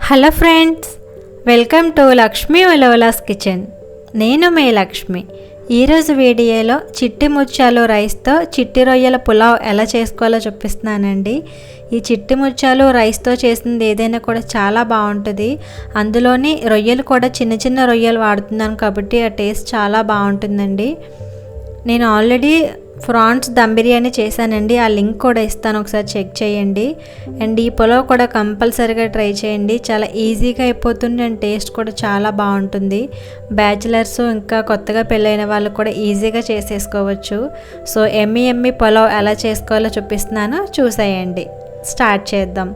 Hello friends, welcome to Lakshmi ఒలవులాస్ kitchen. నేను మీ లక్ష్మి. ఈరోజు వీడియోలో చిట్టి ముత్యాలు రైస్తో చిట్టి రొయ్యల పులావ్ ఎలా చేసుకోవాలో చూపిస్తున్నానండి. ఈ చిట్టి ముత్యాలు రైస్తో చేసింది ఏదైనా కూడా చాలా బాగుంటుంది. అందులోని రొయ్యలు కూడా చిన్న చిన్న రొయ్యలు వాడుతున్నాను కాబట్టి ఆ టేస్ట్ చాలా బాగుంటుందండి. నేను ఆల్రెడీ ప్రాన్స్ దమ్ బిర్యానీ చేశానండి, ఆ లింక్ కూడా ఇస్తాను, ఒకసారి చెక్ చేయండి. అండ్ ఈ పులావ్ కూడా కంపల్సరీగా ట్రై చేయండి. చాలా ఈజీగా అయిపోతుంది అండ్ టేస్ట్ కూడా చాలా బాగుంటుంది. బ్యాచిలర్స్ ఇంకా కొత్తగా పెళ్ళైన వాళ్ళు కూడా ఈజీగా చేసేసుకోవచ్చు. సో ఎమ్మి పులావ్ ఎలా చేసుకోవాలో చూపిస్తున్నాను, చూసేయండి. స్టార్ట్ చేద్దాం.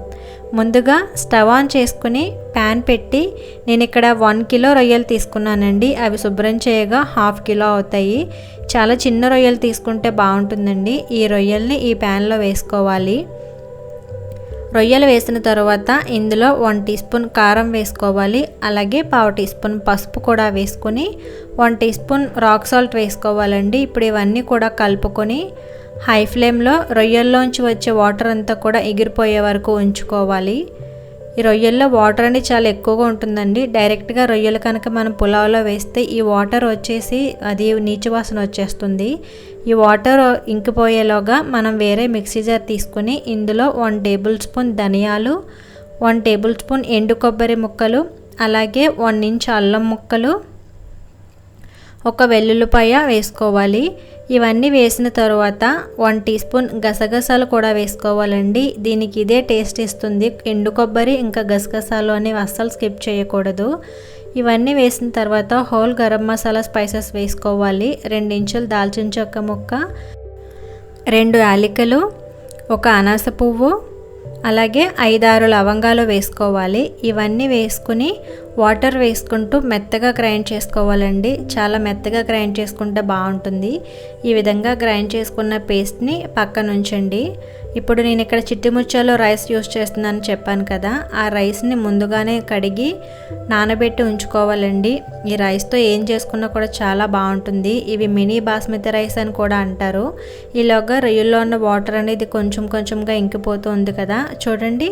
ముందుగా స్టవ్ ఆన్ చేసుకుని ప్యాన్ పెట్టి నేను ఇక్కడ 1 కిలో రొయ్యలు తీసుకున్నానండి. అవి శుభ్రం చేయగా 1/2 కిలో అవుతాయి. చాలా చిన్న రొయ్యలు తీసుకుంటే బాగుంటుందండి. ఈ రొయ్యల్ని ఈ ప్యాన్లో వేసుకోవాలి. రొయ్యలు వేసిన తర్వాత ఇందులో 1 టీ స్పూన్ కారం వేసుకోవాలి. అలాగే 1/2 టీ స్పూన్ పసుపు కూడా వేసుకొని 1 టీ స్పూన్ రాక్ సాల్ట్ వేసుకోవాలండి. ఇప్పుడు ఇవన్నీ కూడా కలుపుకొని హై ఫ్లేమ్లో రొయ్యల్లోంచి వచ్చే వాటర్ అంతా కూడా ఎగిరిపోయే వరకు ఉంచుకోవాలి. ఈ రొయ్యల్లో వాటర్ అనేది చాలా ఎక్కువగా ఉంటుందండి. డైరెక్ట్గా రొయ్యలు కనుక మనం పులావ్లో వేస్తే ఈ వాటర్ వచ్చేసి అది నీచు వాసన వచ్చేస్తుంది. ఈ వాటర్ ఇంకిపోయేలోగా మనం వేరే మిక్సీ జార్ తీసుకుని ఇందులో 1 టేబుల్ స్పూన్ ధనియాలు, 1 టేబుల్ స్పూన్ ఎండు కొబ్బరి ముక్కలు, అలాగే 1 ఇంచ్ అల్లం ముక్కలు, ఒక వెల్లుల్లిపాయ వేసుకోవాలి. ఇవన్నీ వేసిన తర్వాత 1 టీ స్పూన్ గసగసాలు కూడా వేసుకోవాలండి. దీనికి ఇదే టేస్ట్ ఇస్తుంది. ఎండు కొబ్బరి ఇంకా గసగసాలు అనేవి అస్సలు స్కిప్ చేయకూడదు. ఇవన్నీ వేసిన తర్వాత హోల్ గరం మసాలా స్పైసెస్ వేసుకోవాలి. 2 ఇంచులు దాల్చిన చెక్క ముక్క, 2 యాలకులు, 1 అనాస పువ్వు, అలాగే 5-6 లవంగాలు వేసుకోవాలి. ఇవన్నీ వేసుకుని వాటర్ వేసుకుంటూ మెత్తగా గ్రైండ్ చేసుకోవాలండి. చాలా మెత్తగా గ్రైండ్ చేసుకుంటే బాగుంటుంది. ఈ విధంగా గ్రైండ్ చేసుకున్న పేస్ట్ని పక్కన ఉంచండి. ఇప్పుడు నేను ఇక్కడ చిట్టి ముత్యాలు రైస్ యూస్ చేస్తున్నాను చెప్పాను కదా, ఆ రైస్ని ముందుగానే కడిగి నానబెట్టి ఉంచుకోవాలండి. ఈ రైస్తో ఏం చేసుకున్నా కూడా చాలా బాగుంటుంది. ఇవి మినీ బాస్మతి రైస్ అని కూడా అంటారు. ఈలోగా రొయ్యల్లో ఉన్న వాటర్ అనేది కొంచెం కొంచెంగా ఇంకిపోతూ ఉంది కదా, చూడండి.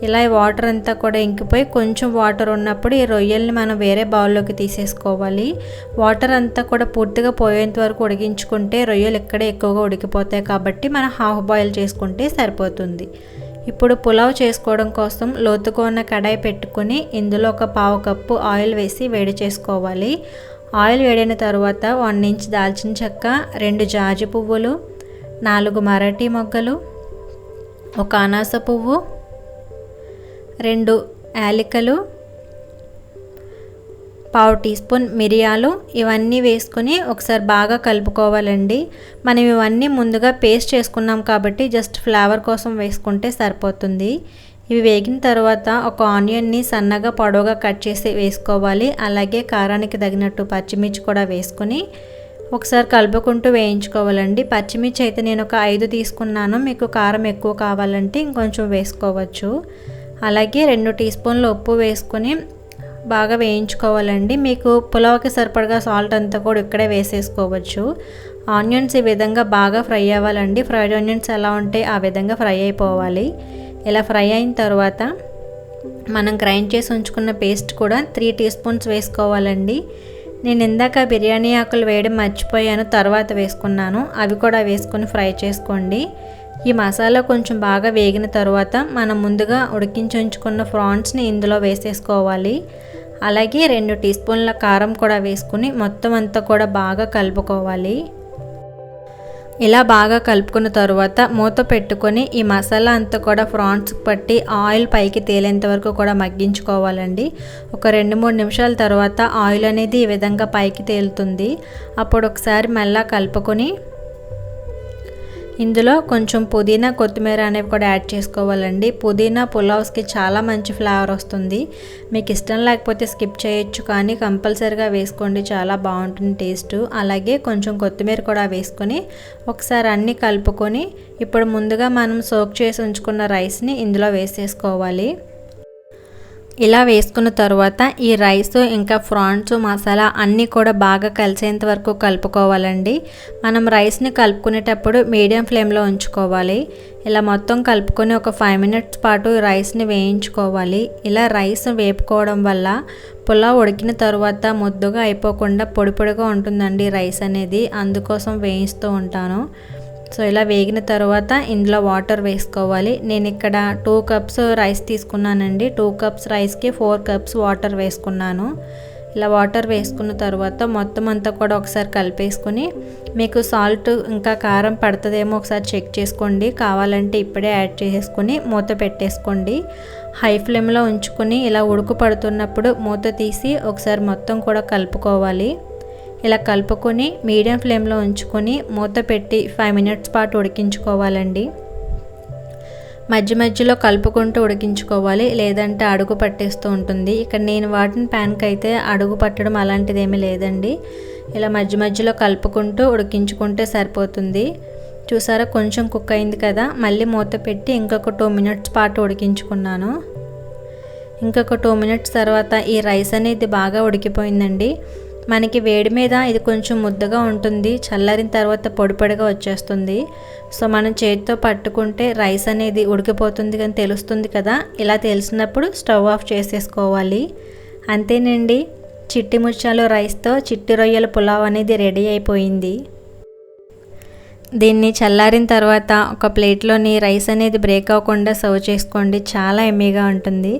ఇలా వాటర్ అంతా కూడా ఇంకిపోయి కొంచెం వాటర్ ఉన్నప్పుడు ఈ రొయ్యల్ని మనం వేరే బౌల్లోకి తీసేసుకోవాలి. వాటర్ అంతా కూడా పూర్తిగా పోయేంత వరకు ఉడికించుకుంటే రొయ్యలు ఇక్కడే ఎక్కువగా ఉడికిపోతాయి కాబట్టి మనం హాఫ్ బాయిల్ చేసుకుంటే సరిపోతుంది. ఇప్పుడు పులావ్ చేసుకోవడం కోసం లోతుగా ఉన్న కడాయి పెట్టుకుని ఇందులో 1/4 కప్పు ఆయిల్ వేసి వేడి చేసుకోవాలి. ఆయిల్ వేడిన తర్వాత 1 ఇంచ్ దాల్చిన చెక్క, 2 జాజి పువ్వులు, 4 మరాఠీ మొగ్గలు, 1 అనాస పువ్వు, 2 యాలకులు, 1/2 టీ స్పూన్ మిరియాలు, ఇవన్నీ వేసుకొని ఒకసారి బాగా కలుపుకోవాలండి. మనం ఇవన్నీ ముందుగా పేస్ట్ చేసుకున్నాం కాబట్టి జస్ట్ ఫ్లేవర్ కోసం వేసుకుంటే సరిపోతుంది. ఇవి వేగిన తర్వాత 1 ఆనియన్ని సన్నగా పొడవుగా కట్ చేసి వేసుకోవాలి. అలాగే కారానికి తగినట్టు పచ్చిమిర్చి కూడా వేసుకొని ఒకసారి కలుపుకుంటూ వేయించుకోవాలండి. పచ్చిమిర్చి అయితే నేను ఒక 5 తీసుకున్నాను. మీకు కారం ఎక్కువ కావాలంటే ఇంకొంచెం వేసుకోవచ్చు. అలాగే 2 టీ స్పూన్ల ఉప్పు వేసుకొని బాగా వేయించుకోవాలండి. మీకు పులావ్కి సరిపడగా సాల్ట్ అంతా కూడా ఇక్కడే వేసేసుకోవచ్చు. ఆనియన్స్ ఈ విధంగా బాగా ఫ్రై అవ్వాలండి. ఫ్రైడ్ ఆనియన్స్ ఎలా ఉంటే ఆ విధంగా ఫ్రై అయిపోవాలి. ఇలా ఫ్రై అయిన తర్వాత మనం గ్రైండ్ చేసి ఉంచుకున్న పేస్ట్ కూడా 3 టీ స్పూన్స్ వేసుకోవాలండి. నేను ఇందాక బిర్యానీ ఆకులు వేయడం మర్చిపోయాను, తర్వాత వేసుకున్నాను. అవి కూడా వేసుకొని ఫ్రై చేసుకోండి. ఈ మసాలా కొంచెం బాగా వేగిన తర్వాత మనం ముందుగా ఉడికించి ఉంచుకున్న ప్రాన్స్ని ఇందులో వేసేసుకోవాలి. అలాగే 2 టీ స్పూన్ల కారం కూడా వేసుకుని మొత్తం అంతా కూడా బాగా కలుపుకోవాలి. ఇలా బాగా కలుపుకున్న తర్వాత మూత పెట్టుకొని ఈ మసాలా అంతా కూడా ప్రాన్స్కి పట్టి ఆయిల్ పైకి తేలేంత వరకు కూడా మగ్గించుకోవాలండి. ఒక 2-3 నిమిషాల తర్వాత ఆయిల్ అనేది ఈ విధంగా పైకి తేలుతుంది. అప్పుడు ఒకసారి మళ్ళీ కలుపుకొని ఇందులో కొంచెం పుదీనా, కొత్తిమీర అనేవి కూడా యాడ్ చేసుకోవాలండి. పుదీనా పులావ్స్కి చాలా మంచి ఫ్లేవర్ వస్తుంది. మీకు ఇష్టం లేకపోతే స్కిప్ చేయొచ్చు, కానీ కంపల్సరీగా వేసుకోండి, చాలా బాగుంటుంది టేస్ట్. అలాగే కొంచెం కొత్తిమీర కూడా వేసుకొని ఒకసారి అన్నీ కలుపుకొని ఇప్పుడు ముందుగా మనం సోక్ చేసి ఉంచుకున్న రైస్ని ఇందులో వేసేసుకోవాలి. ఇలా వేసుకున్న తర్వాత ఈ రైస్ ఇంకా ప్రాన్స్ మసాలా అన్నీ కూడా బాగా కలిసేంత వరకు కలుపుకోవాలండి. మనం రైస్ని కలుపుకునేటప్పుడు మీడియం ఫ్లేమ్లో ఉంచుకోవాలి. ఇలా మొత్తం కలుపుకొని ఒక 5 మినిట్స్ పాటు రైస్ని వేయించుకోవాలి. ఇలా రైస్ వేపుకోవడం వల్ల పులావ్ ఉడికిన తర్వాత ముద్దగా అయిపోకుండా పొడి పొడిగా ఉంటుందండి రైస్ అనేది. అందుకోసం వేయిస్తూ ఉంటాను. సో ఇలా వేగిన తర్వాత ఇందులో వాటర్ వేసుకోవాలి. నేను ఇక్కడ 2 కప్స్ రైస్ తీసుకున్నానండి. 2 కప్స్ రైస్కి 4 కప్స్ వాటర్ వేసుకున్నాను. ఇలా వాటర్ వేసుకున్న తర్వాత మొత్తం అంతా కూడా ఒకసారి కలిపేసుకొని మీకు సాల్ట్ ఇంకా కారం పడుతుందేమో ఒకసారి చెక్ చేసుకోండి. కావాలంటే ఇప్పుడే యాడ్ చేసుకొని మూత పెట్టేసుకోండి. హై ఫ్లేమ్లో ఉంచుకొని ఇలా ఉడుకు పడుతున్నప్పుడు మూత తీసి ఒకసారి మొత్తం కూడా కలుపుకోవాలి. ఇలా కలుపుకొని మీడియం ఫ్లేమ్లో ఉంచుకొని మూత పెట్టి 5 మినిట్స్ పాటు ఉడికించుకోవాలండి. మధ్య మధ్యలో కలుపుకుంటూ ఉడికించుకోవాలి, లేదంటే అడుగు పట్టేస్తూ ఉంటుంది. ఇక్కడ నేను వాడిన ప్యాన్కి అయితే అడుగు పట్టడం అలాంటిది ఏమీ లేదండి. ఇలా మధ్య మధ్యలో కలుపుకుంటూ ఉడికించుకుంటే సరిపోతుంది. చూసారా కొంచెం కుక్ అయింది కదా, మళ్ళీ మూత పెట్టి ఇంకొక 2 మినిట్స్ పాటు ఉడికించుకున్నాను. ఇంకొక 2 మినిట్స్ తర్వాత ఈ రైస్ అనేది బాగా ఉడికిపోయిందండి. మనకి వేడి మీద ఇది కొంచెం ముద్దగా ఉంటుంది, చల్లారిన తర్వాత పొడి పొడిగా వచ్చేస్తుంది. సో మనం చేతితో పట్టుకుంటే రైస్ అనేది ఉడికిపోతుంది కానీ తెలుస్తుంది కదా. ఇలా తెలిసినప్పుడు స్టవ్ ఆఫ్ చేసేసుకోవాలి. అంతేనండి, చిట్టి ముత్యాలు రైస్తో చిట్టి రొయ్యల పులావ్ అనేది రెడీ అయిపోయింది. దీన్ని చల్లారిన తర్వాత ఒక ప్లేట్లోని రైస్ అనేది బ్రేక్ అవ్వకుండా సర్వ్ చేసుకోండి. చాలా ఎమ్మీగా ఉంటుంది.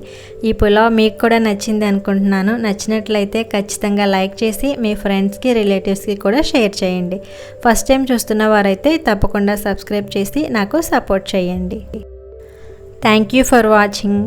ఈ పులావ్ మీకు కూడా నచ్చింది అనుకుంటున్నాను. నచ్చినట్లయితే ఖచ్చితంగా లైక్ చేసి మీ ఫ్రెండ్స్కి రిలేటివ్స్కి కూడా షేర్ చేయండి. ఫస్ట్ టైం చూస్తున్న వారైతే తప్పకుండా సబ్స్క్రైబ్ చేసి నాకు సపోర్ట్ చేయండి. Thank you for watching.